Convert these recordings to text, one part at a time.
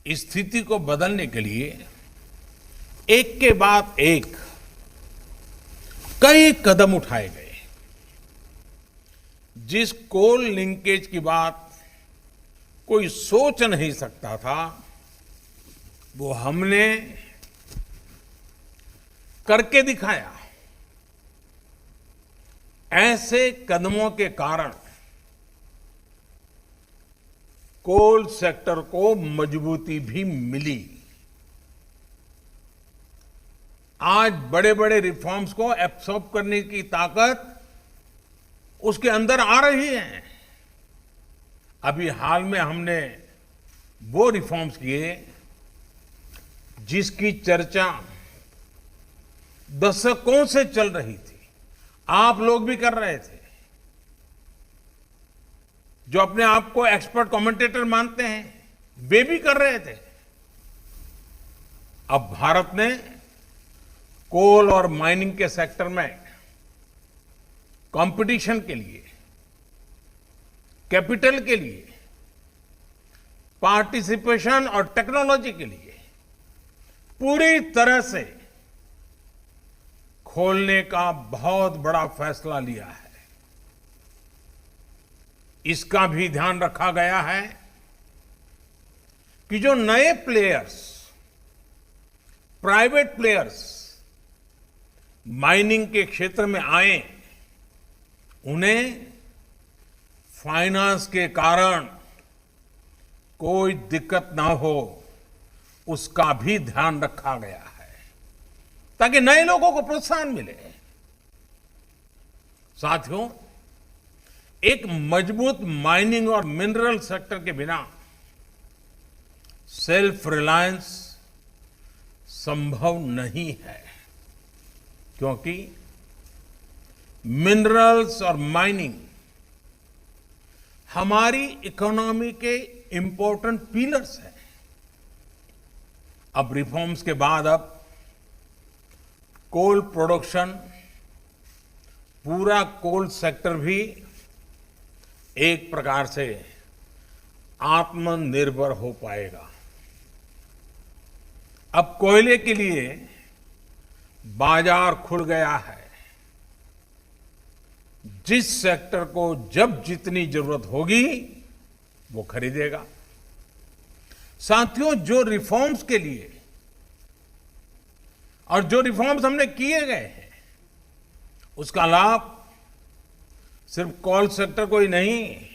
स्थिति को बदलने के लिए एक के बाद एक कई कदम उठाए गए। जिस कोल लिंकेज की बात कोई सोच नहीं सकता था, वो हमने करके दिखाया। ऐसे कदमों के कारण कोल सेक्टर को मजबूती भी मिली। आज बड़े बड़े रिफॉर्म्स को एब्सॉर्ब करने की ताकत उसके अंदर आ रही है। अभी हाल में हमने वो रिफॉर्म्स किए जिसकी चर्चा दशकों से चल रही थी। आप लोग भी कर रहे थे, जो अपने आप को एक्सपर्ट कमेंटेटर मानते हैं, वे भी कर रहे थे। अब भारत ने कोल और माइनिंग के सेक्टर में कंपटीशन के लिए, कैपिटल के लिए, पार्टिसिपेशन और टेक्नोलॉजी के लिए पूरी तरह से खोलने का बहुत बड़ा फैसला लिया है। इसका भी ध्यान रखा गया है कि जो नए प्लेयर्स, प्राइवेट प्लेयर्स माइनिंग के क्षेत्र में आए, उन्हें फाइनेंस के कारण कोई दिक्कत ना हो, उसका भी ध्यान रखा गया है ताकि नए लोगों को प्रोत्साहन मिले। साथियों, एक मजबूत माइनिंग और मिनरल सेक्टर के बिना सेल्फ रिलायंस संभव नहीं है, क्योंकि मिनरल्स और माइनिंग हमारी इकोनॉमी के इंपॉर्टेंट पिलर्स हैं। अब रिफॉर्म्स के बाद अब कोल प्रोडक्शन, पूरा कोल सेक्टर भी एक प्रकार से आत्मनिर्भर हो पाएगा। अब कोयले के लिए बाजार खुल गया है। जिस सेक्टर को जब जितनी जरूरत होगी वो खरीदेगा। साथियों, जो रिफॉर्म्स के लिए और जो रिफॉर्म्स हमने किए गए हैं, उसका लाभ सिर्फ कोल सेक्टर को ही नहीं,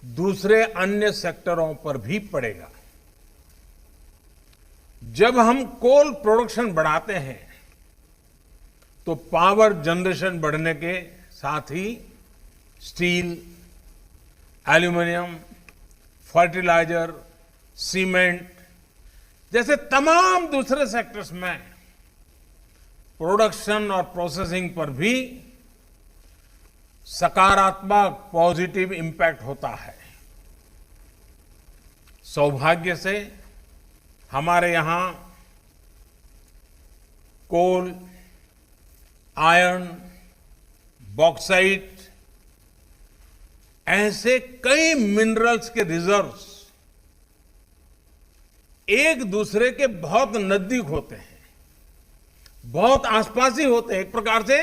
दूसरे अन्य सेक्टरों पर भी पड़ेगा। जब हम कोल प्रोडक्शन बढ़ाते हैं तो पावर जनरेशन बढ़ने के साथ ही स्टील, एल्यूमिनियम, फर्टिलाइजर, सीमेंट जैसे तमाम दूसरे सेक्टर्स में प्रोडक्शन और प्रोसेसिंग पर भी सकारात्मक पॉजिटिव इंपैक्ट होता है। सौभाग्य से हमारे यहां कोल, आयरन, बॉक्साइट ऐसे कई मिनरल्स के रिजर्व्स एक दूसरे के बहुत नजदीक होते हैं, बहुत आसपास ही होते हैं। एक प्रकार से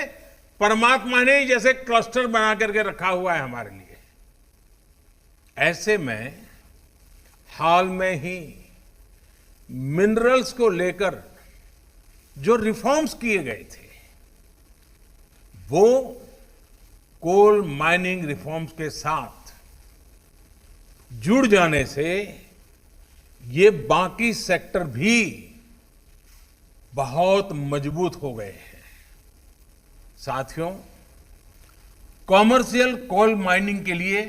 परमात्मा ने ही जैसे क्लस्टर बना करके रखा हुआ है हमारे लिए। ऐसे में हाल में ही मिनरल्स को लेकर जो रिफॉर्म्स किए गए थे, वो कोल माइनिंग रिफॉर्म्स के साथ जुड़ जाने से ये बाकी सेक्टर भी बहुत मजबूत हो गए हैं। साथियों, कॉमर्शियल कोल माइनिंग के लिए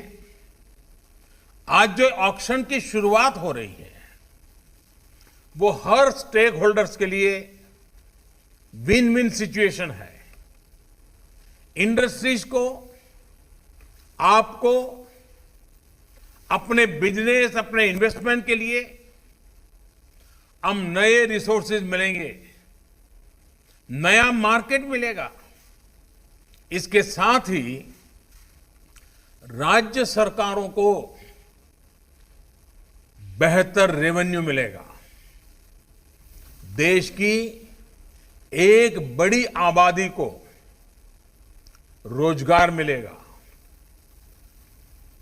आज जो ऑक्शन की शुरुआत हो रही है, वो हर स्टेक होल्डर्स के लिए विन विन सिचुएशन है। इंडस्ट्रीज को, आपको, अपने बिजनेस, अपने इन्वेस्टमेंट के लिए हम नए रिसोर्सेज मिलेंगे, नया मार्केट मिलेगा। इसके साथ ही राज्य सरकारों को बेहतर रेवेन्यू मिलेगा, देश की एक बड़ी आबादी को रोजगार मिलेगा,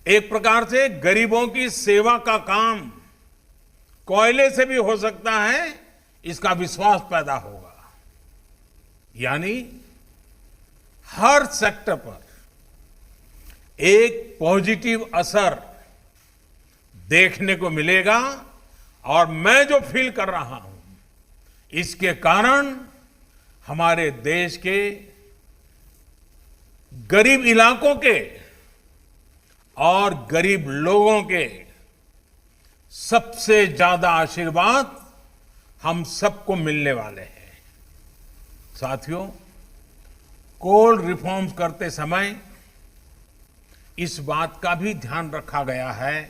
एक प्रकार से गरीबों की सेवा का काम कोयले से भी हो सकता है, इसका विश्वास पैदा होगा। यानी हर सेक्टर पर एक पॉजिटिव असर देखने को मिलेगा और मैं जो फील कर रहा हूं, इसके कारण हमारे देश के गरीब इलाकों के और गरीब लोगों के सबसे ज्यादा आशीर्वाद हम सबको मिलने वाले हैं। साथियों, कोल रिफॉर्म्स करते समय इस बात का भी ध्यान रखा गया है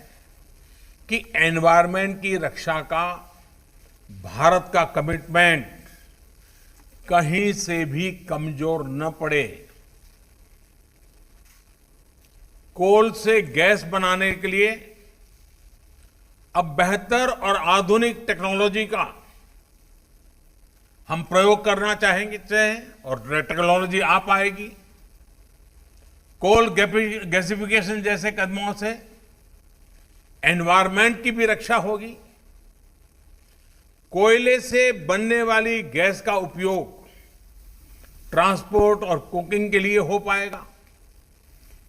कि एनवायरनमेंट की रक्षा का भारत का कमिटमेंट कहीं से भी कमजोर न पड़े। कोल से गैस बनाने के लिए अब बेहतर और आधुनिक टेक्नोलॉजी का हम प्रयोग करना चाहेंगे और टेक्नोलॉजी आ पाएगी। कोल गैसिफिकेशन जैसे कदमों से एनवायरनमेंट की भी रक्षा होगी। कोयले से बनने वाली गैस का उपयोग ट्रांसपोर्ट और कुकिंग के लिए हो पाएगा।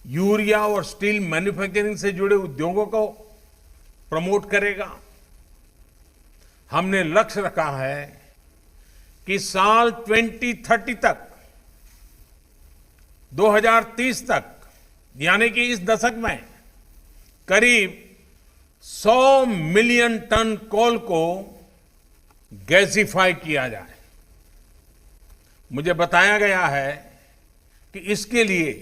यूरिया और स्टील मैन्युफैक्चरिंग से जुड़े उद्योगों को प्रमोट करेगा। हमने लक्ष्य रखा है कि साल 2030 तक, 2030 तक, यानी कि इस दशक में करीब 100 मिलियन टन कोल को गैसिफाई किया जाए। मुझे बताया गया है कि इसके लिए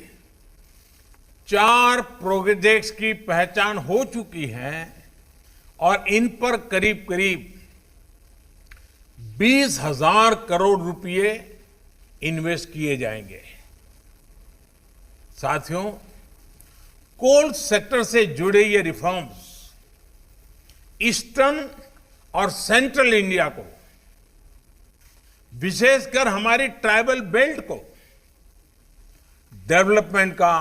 4 प्रोजेक्ट्स की पहचान हो चुकी है और इन पर करीब करीब 20,000 करोड़ रुपए इन्वेस्ट किए जाएंगे। साथियों, कोल सेक्टर से जुड़े ये रिफॉर्म्स ईस्टर्न और सेंट्रल इंडिया को, विशेषकर हमारी ट्राइबल बेल्ट को डेवलपमेंट का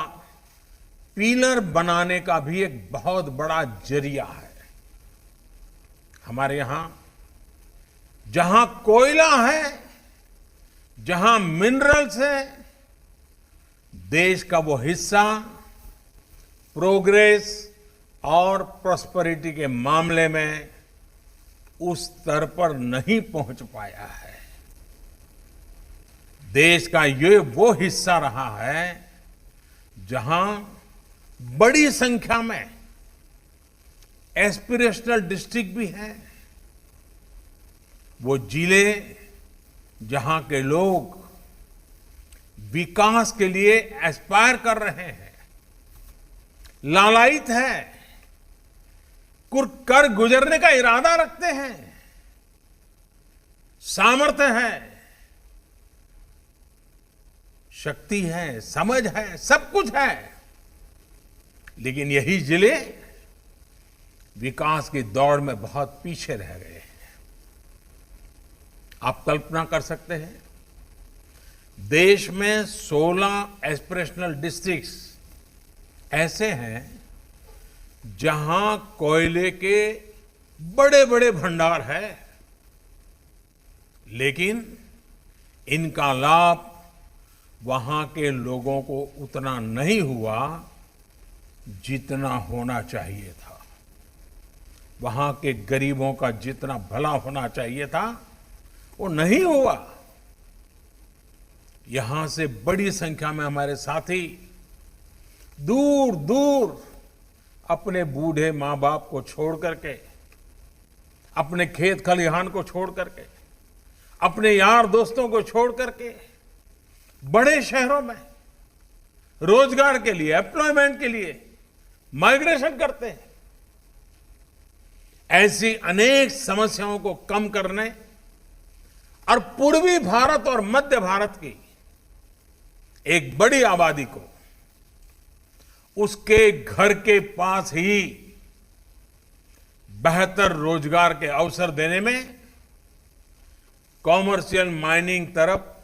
पिलर बनाने का भी एक बहुत बड़ा जरिया है। हमारे यहां जहां कोयला है, जहां मिनरल्स है, देश का वो हिस्सा प्रोग्रेस और प्रॉस्पेरिटी के मामले में उस स्तर पर नहीं पहुंच पाया है। देश का ये वो हिस्सा रहा है जहां बड़ी संख्या में एस्पिरेशनल डिस्ट्रिक्ट भी हैं। वो जिले जहां के लोग विकास के लिए एस्पायर कर रहे हैं, लालायित हैं, कर गुजरने का इरादा रखते हैं, सामर्थ्य है, शक्ति है, समझ है, सब कुछ है, लेकिन यही जिले विकास की दौड़ में बहुत पीछे रह गए हैं। आप कल्पना कर सकते हैं, देश में 16 एस्पिरेशनल डिस्ट्रिक्ट्स ऐसे हैं जहां कोयले के बड़े बड़े भंडार है, लेकिन इनका लाभ वहां के लोगों को उतना नहीं हुआ जितना होना चाहिए था। वहां के गरीबों का जितना भला होना चाहिए था वो नहीं हुआ। यहां से बड़ी संख्या में हमारे साथी दूर दूर अपने बूढ़े मां बाप को छोड़ करके, अपने खेत खलिहान को छोड़ करके, अपने यार दोस्तों को छोड़ करके बड़े शहरों में रोजगार के लिए, एम्प्लॉयमेंट के लिए माइग्रेशन करते हैं। ऐसी अनेक समस्याओं को कम करने और पूर्वी भारत और मध्य भारत की एक बड़ी आबादी को उसके घर के पास ही बेहतर रोजगार के अवसर देने में कॉमर्शियल माइनिंग तरफ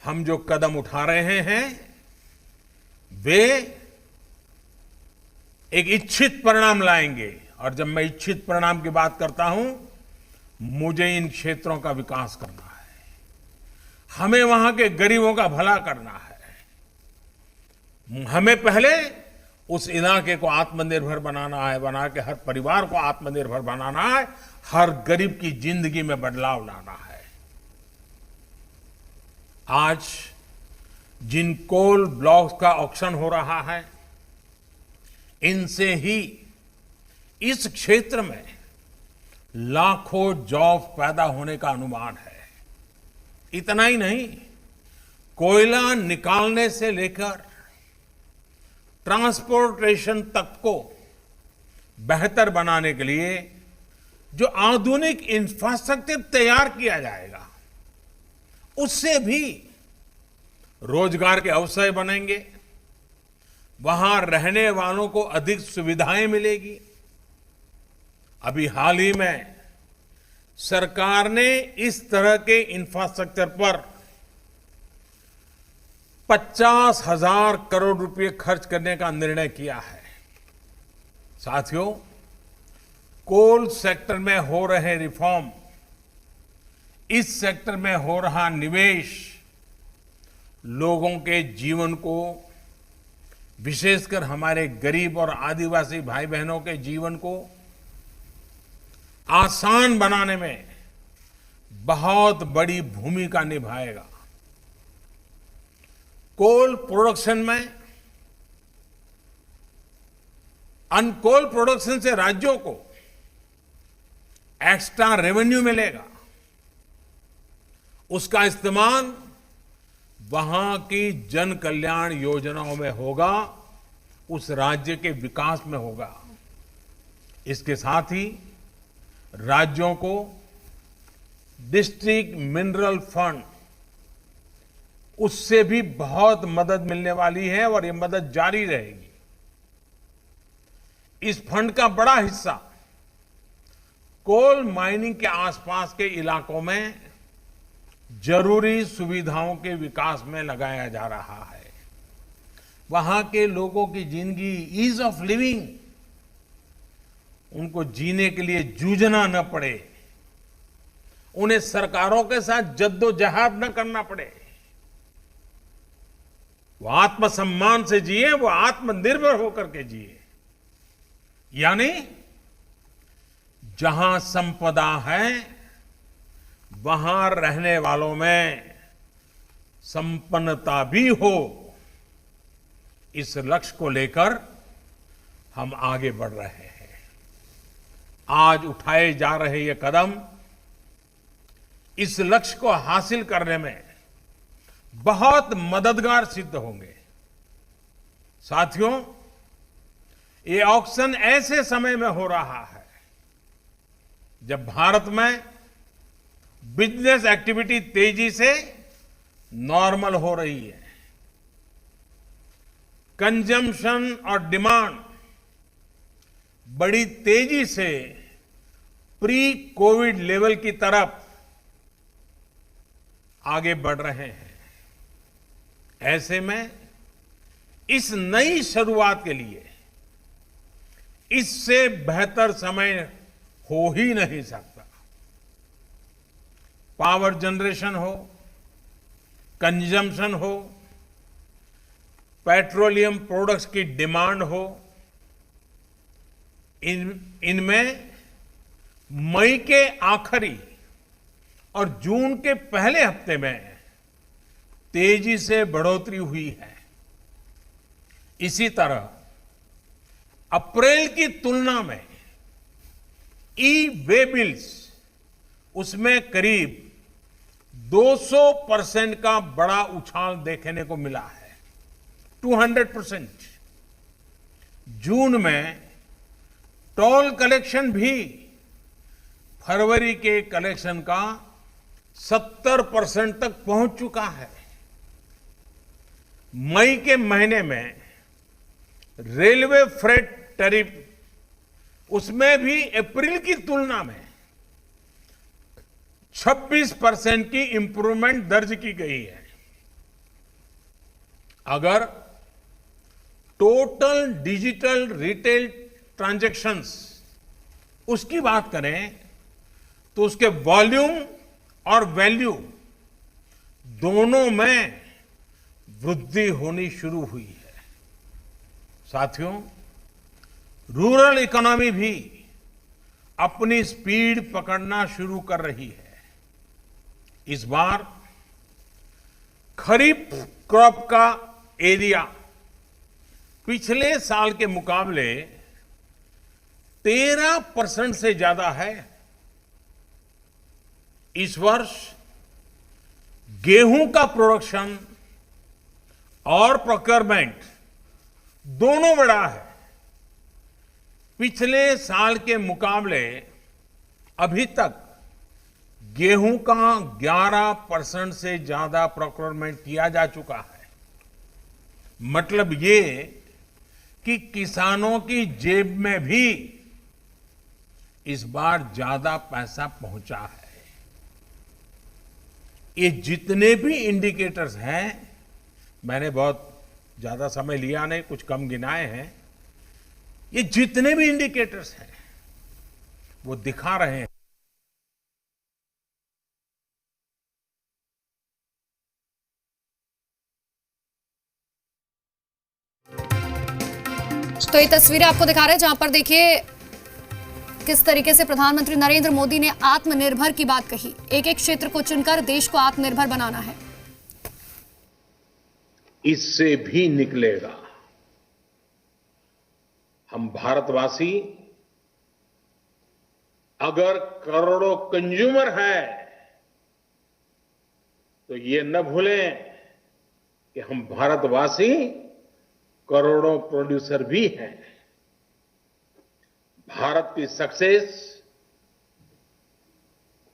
हम जो कदम उठा रहे हैं वे एक इच्छित परिणाम लाएंगे। और जब मैं इच्छित परिणाम की बात करता हूं, मुझे इन क्षेत्रों का विकास करना है, हमें वहां के गरीबों का भला करना है, हमें पहले उस इलाके को आत्मनिर्भर बनाना है, बना के हर परिवार को आत्मनिर्भर बनाना है, हर गरीब की जिंदगी में बदलाव लाना है। आज जिन कोल ब्लॉक्स का ऑक्शन हो रहा है, इनसे ही इस क्षेत्र में लाखों जॉब पैदा होने का अनुमान है। इतना ही नहीं, कोयला निकालने से लेकर ट्रांसपोर्टेशन तक को बेहतर बनाने के लिए जो आधुनिक इंफ्रास्ट्रक्चर तैयार किया जाएगा, उससे भी रोजगार के अवसर बनेंगे, वहां रहने वालों को अधिक सुविधाएं मिलेगी। अभी हाल ही में सरकार ने इस तरह के इंफ्रास्ट्रक्चर पर 50,000 करोड़ रुपए खर्च करने का निर्णय किया है। साथियों, कोल सेक्टर में हो रहे रिफॉर्म, इस सेक्टर में हो रहा निवेश लोगों के जीवन को, विशेषकर हमारे गरीब और आदिवासी भाई बहनों के जीवन को आसान बनाने में बहुत बड़ी भूमिका निभाएगा। कोल प्रोडक्शन में, अनकोल प्रोडक्शन से राज्यों को एक्स्ट्रा रेवेन्यू मिलेगा, उसका इस्तेमाल वहां की जन कल्याण योजनाओं में होगा, उस राज्य के विकास में होगा। इसके साथ ही राज्यों को डिस्ट्रिक्ट मिनरल फंड, उससे भी बहुत मदद मिलने वाली है और ये मदद जारी रहेगी। इस फंड का बड़ा हिस्सा कोल माइनिंग के आसपास के इलाकों में जरूरी सुविधाओं के विकास में लगाया जा रहा है। वहां के लोगों की जिंदगी, ईज ऑफ लिविंग, उनको जीने के लिए जूझना न पड़े, उन्हें सरकारों के साथ जद्दोजहद न करना पड़े, वो आत्मसम्मान से जिए, वो आत्मनिर्भर होकर के जिए। यानी जहां संपदा है, वहां रहने वालों में संपन्नता भी हो। इस लक्ष्य को लेकर हम आगे बढ़ रहे हैं। आज उठाए जा रहे ये कदम इस लक्ष्य को हासिल करने में बहुत मददगार सिद्ध होंगे। साथियों, ये ऑक्शन ऐसे समय में हो रहा है जब भारत में बिजनेस एक्टिविटी तेजी से नॉर्मल हो रही है। कंजम्पशन और डिमांड बड़ी तेजी से प्री कोविड लेवल की तरफ आगे बढ़ रहे हैं। ऐसे में इस नई शुरुआत के लिए इससे बेहतर समय हो ही नहीं सकता। पावर जनरेशन हो, कंजम्पशन हो, पेट्रोलियम प्रोडक्ट्स की डिमांड हो, इनमें मई के आखिरी और जून के पहले हफ्ते में तेजी से बढ़ोतरी हुई है। इसी तरह अप्रैल की तुलना में ई वे बिल्स, उसमें करीब 200% का बड़ा उछाल देखने को मिला है, 200%। जून में टोल कलेक्शन भी फरवरी के कलेक्शन का 70% तक पहुंच चुका है। मई के महीने में रेलवे फ्रेट टैरिफ उसमें भी अप्रैल की तुलना में 26% की इंप्रूवमेंट दर्ज की गई है। अगर टोटल डिजिटल रिटेल ट्रांजैक्शंस उसकी बात करें तो उसके वॉल्यूम और वैल्यू दोनों में वृद्धि होनी शुरू हुई है। साथियों, रूरल इकोनॉमी भी अपनी स्पीड पकड़ना शुरू कर रही है। इस बार खरीफ क्रॉप का एरिया पिछले साल के मुकाबले 13% से ज्यादा है। इस वर्ष गेहूं का प्रोडक्शन और प्रोक्योरमेंट दोनों बढ़ा है। पिछले साल के मुकाबले अभी तक गेहूं का 11% से ज्यादा प्रोक्योरमेंट किया जा चुका है। मतलब ये कि किसानों की जेब में भी इस बार ज्यादा पैसा पहुंचा है। ये जितने भी इंडिकेटर्स हैं, मैंने बहुत ज्यादा समय लिया नहीं, कुछ कम गिनाए हैं। ये जितने भी इंडिकेटर्स हैं वो दिखा रहे हैं तो ये तस्वीरें आपको दिखा रहे हैं जहां पर देखिए किस तरीके से प्रधानमंत्री नरेंद्र मोदी ने आत्मनिर्भर की बात कही। एक एक क्षेत्र को चुनकर देश को आत्मनिर्भर बनाना है। इससे भी निकलेगा। हम भारतवासी अगर करोड़ों कंज्यूमर है तो ये न भूलें कि हम भारतवासी करोड़ों प्रोड्यूसर भी हैं। भारत की सक्सेस,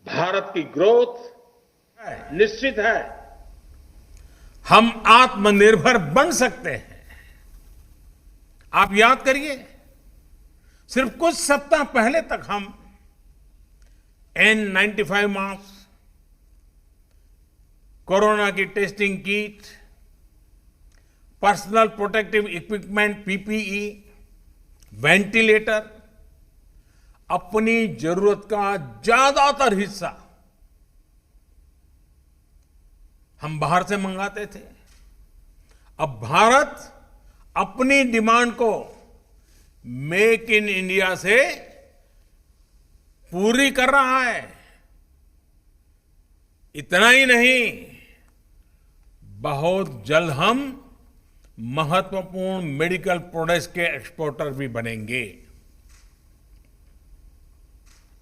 भारत की ग्रोथ निश्चित है। हम आत्मनिर्भर बन सकते हैं। आप याद करिए, सिर्फ कुछ सप्ताह पहले तक हम N95 मास्क, कोरोना की testing kit, personal protective equipment PPE, ventilator, अपनी जरूरत का ज्यादातर हिस्सा हम बाहर से मंगाते थे। अब भारत अपनी डिमांड को मेक इन इंडिया से पूरी कर रहा है। इतना ही नहीं, बहुत जल्द हम महत्वपूर्ण मेडिकल प्रोडक्ट्स के एक्सपोर्टर भी बनेंगे।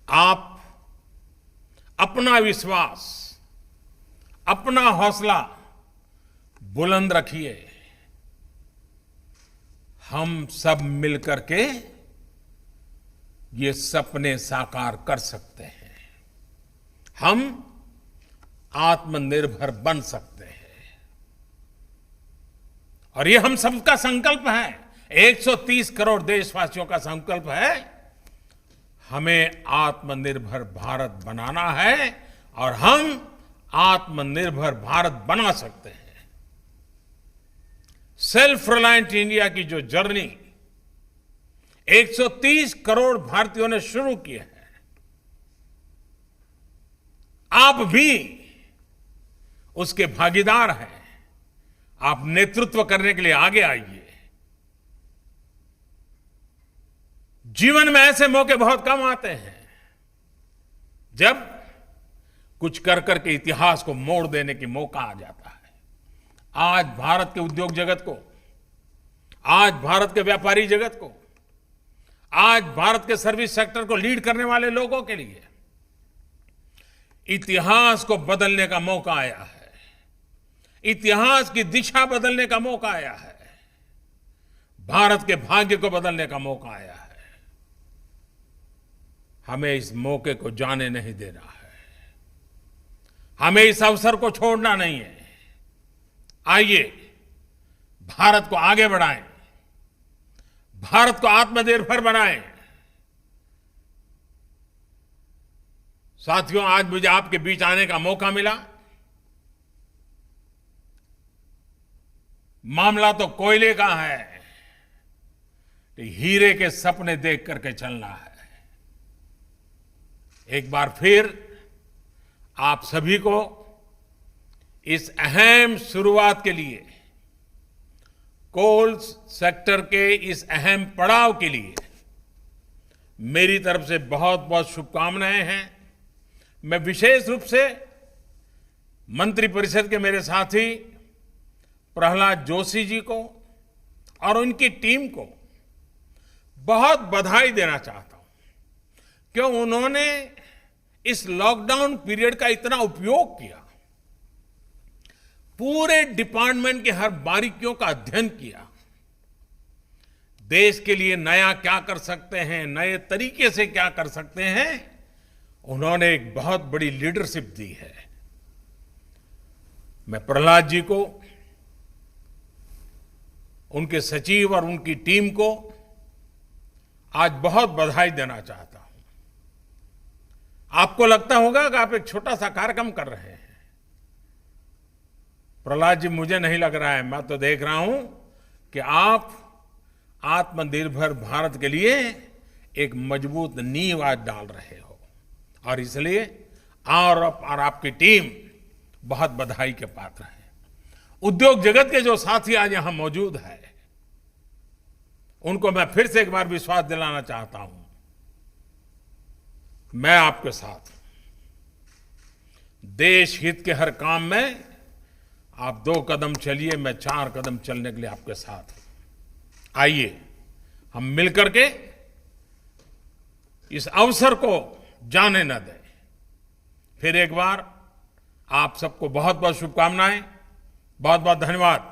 आप अपना विश्वास, अपना हौसला बुलंद रखिए। हम सब मिलकर के ये सपने साकार कर सकते हैं। हम आत्मनिर्भर बन सकते हैं और ये हम सबका संकल्प है। 130 करोड़ देशवासियों का संकल्प है। हमें आत्मनिर्भर भारत बनाना है और हम आत्मनिर्भर भारत बना सकते हैं। सेल्फ रिलायंट इंडिया की जो जर्नी 130 करोड़ भारतीयों ने शुरू की है, आप भी उसके भागीदार हैं। आप नेतृत्व करने के लिए आगे आइए। जीवन में ऐसे मौके बहुत कम आते हैं जब कुछ कर करके इतिहास को मोड़ देने की मौका आ जाता है। आज भारत के उद्योग जगत को, आज भारत के व्यापारी जगत को, आज भारत के सर्विस सेक्टर को लीड करने वाले लोगों के लिए इतिहास को बदलने का मौका आया है। इतिहास की दिशा बदलने का मौका आया है। भारत के भाग्य को बदलने का मौका आया है। हमें इस मौके को जाने नहीं देना है। हमें इस अवसर को छोड़ना नहीं है। आइए भारत को आगे बढ़ाएं, भारत को आत्मनिर्भर बनाएं, साथियों, आज मुझे आपके बीच आने का मौका मिला। मामला तो कोयले का है, हीरे के सपने देख करके चलना है। एक बार फिर आप सभी को इस अहम शुरुआत के लिए, कोल सेक्टर के इस अहम पड़ाव के लिए मेरी तरफ से बहुत बहुत शुभकामनाएं हैं। मैं विशेष रूप से मंत्रिपरिषद के मेरे साथी प्रहलाद जोशी जी को और उनकी टीम को बहुत बधाई देना चाहता हूं, क्यों उन्होंने इस लॉकडाउन पीरियड का इतना उपयोग किया, पूरे डिपार्टमेंट के हर बारीकियों का अध्ययन किया, देश के लिए नया क्या कर सकते हैं, नए तरीके से क्या कर सकते हैं, उन्होंने एक बहुत बड़ी लीडरशिप दी है। मैं प्रहलाद जी को, उनके सचिव और उनकी टीम को आज बहुत बधाई देना चाहता हूं। आपको लगता होगा कि आप एक छोटा सा कार्यक्रम कर रहे हैं। प्रहलाद जी, मुझे नहीं लग रहा है, मैं तो देख रहा हूं कि आप आत्मनिर्भर भारत के लिए एक मजबूत नींव आज डाल रहे हो, और इसलिए और आपकी टीम बहुत बधाई के पात्र है। उद्योग जगत के जो साथी आज यहां मौजूद है, उनको मैं फिर से एक बार विश्वास दिलाना चाहता हूं, मैं आपके साथ हूं। देश हित के हर काम में आप 2 कदम चलिए, मैं 4 कदम चलने के लिए आपके साथ हूं। आइए हम मिलकर के इस अवसर को जाने न दें। फिर एक बार आप सबको बहुत बहुत शुभकामनाएं, बहुत बहुत धन्यवाद।